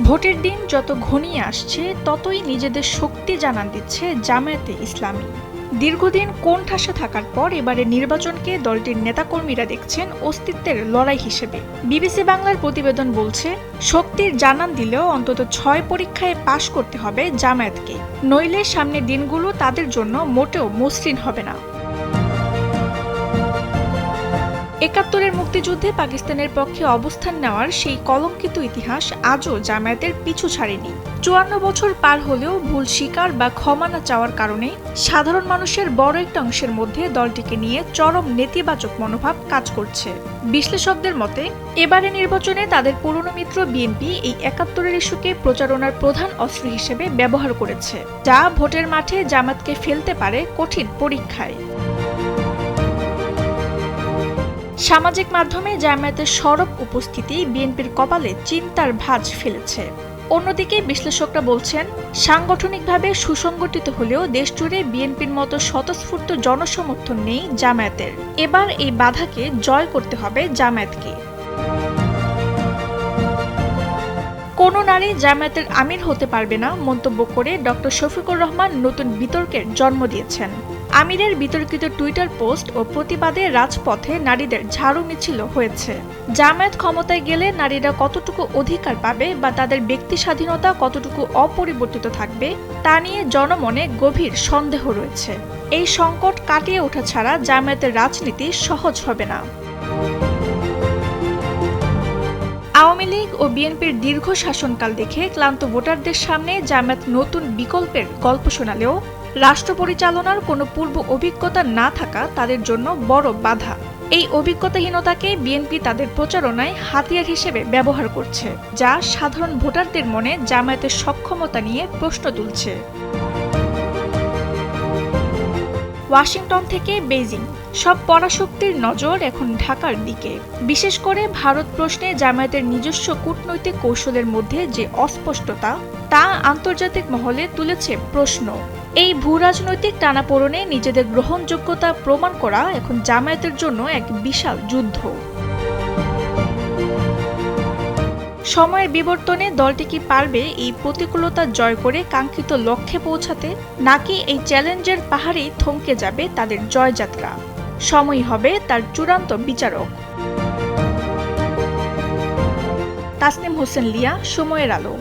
ভোটের দিন যত ঘনিয়ে আসছে ততই নিজেদের শক্তি জানান দিচ্ছে জামায়াতে ইসলামী। দীর্ঘদিন কোণঠাসা থাকার পর এবারে নির্বাচনকে দলটির নেতাকর্মীরা দেখছেন অস্তিত্বের লড়াই হিসেবে। বিবিসি বাংলার প্রতিবেদন বলছে, শক্তির জানান দিলেও অন্তত 6 পরীক্ষায় পাশ করতে হবে জামায়াতকে, নইলে সামনের দিনগুলো তাদের জন্য মোটেও মসৃণ হবে না। ৭১-এর মুক্তিযুদ্ধে পাকিস্তানের পক্ষে অবস্থান নেওয়ার সেই কলঙ্কিত ইতিহাস আজও জামায়াতের পিছু ছাড়েনি। ৫৪ বছর পার হলেও ভুল স্বীকার বা ক্ষমা না চাওয়ার কারণে সাধারণ মানুষের বড় একটা অংশের মধ্যে দলটিকে নিয়ে চরম নেতিবাচক মনোভাব কাজ করছে। বিশ্লেষকদের মতে, এবারে নির্বাচনে তাদের পুরনো মিত্র বিএনপি এই ৭১-এর ইস্যুকে প্রচারণার প্রধান অস্ত্র হিসেবে ব্যবহার করেছে, যা ভোটের মাঠে জামায়াতকে ফেলতে পারে কঠিন পরীক্ষায়। সামাজিক মাধ্যমে জামায়াতের সরব উপস্থিতি বিএনপির কপালে চিন্তার ভাঁজ ফেলেছে। অন্যদিকে বিশ্লেষকরা বলছেন, সাংগঠনিকভাবে সুসংগঠিত হলেও দেশজুড়ে বিএনপির মতো স্বতঃস্ফূর্ত জনসমর্থন নেই জামায়াতের। এবার এই বাধাকে জয় করতে হবে জামায়াতকে। কোনো নারী জামায়াতের আমির হতে পারবে না মন্তব্য করে ডক্টর শফিকুর রহমান নতুন বিতর্কের জন্ম দিয়েছেন। আমিরের বিতর্কিত টুইটার পোস্ট ও প্রতিবাদে রাজপথে নারীদের ঝাড়ু মিছিল হয়েছে। জামায়াত ক্ষমতায় গেলে নারীরা কতটুকু অধিকার পাবে বা তাদের ব্যক্তি স্বাধীনতা কতটুকু অপরিবর্তিত থাকবে তা নিয়ে জনমনে গভীর সন্দেহ রয়েছে। এই সংকট কাটিয়ে ওঠা ছাড়া জামায়াতের রাজনীতি সহজ হবে না। আওয়ামী লীগ ও বিএনপির দীর্ঘ শাসনকাল দেখে ক্লান্ত ভোটারদের সামনে জামায়াত নতুন বিকল্পের গল্প শোনালেও রাষ্ট্র পরিচালনার কোনো পূর্ব অভিজ্ঞতা না থাকা তাদের জন্য বড় বাধা। এই অভিজ্ঞতাহীনতাকে বিএনপি তাদের প্রচারণায় হাতিয়ার হিসেবে ব্যবহার করছে, যা সাধারণ ভোটারদের মনে জামায়াতের সক্ষমতা নিয়ে প্রশ্ন তুলছে। ওয়াশিংটন থেকে বেইজিং, সব পরাশক্তির নজর এখন ঢাকার দিকে। বিশেষ করে ভারত প্রশ্নে জামায়াতের নিজস্ব কূটনৈতিক কৌশলের মধ্যে যে অস্পষ্টতা, তা আন্তর্জাতিক মহলে তুলেছে প্রশ্ন। এই ভূরাজনৈতিক টানাপোড়েনে নিজেদের গ্রহণযোগ্যতা প্রমাণ করা এখন জামায়াতের জন্য এক বিশাল যুদ্ধ। সময়ের বিবর্তনে দলটি কি পারবে এই প্রতিকূলতা জয় করে কাঙ্ক্ষিত লক্ষ্যে পৌঁছাতে, নাকি এই চ্যালেঞ্জের পাহাড়েই থমকে যাবে তাদের জয়যাত্রা? সময় হবে তার চূড়ান্ত বিচারক। তাসনিম হোসেন লিয়া, সময়ের আলো।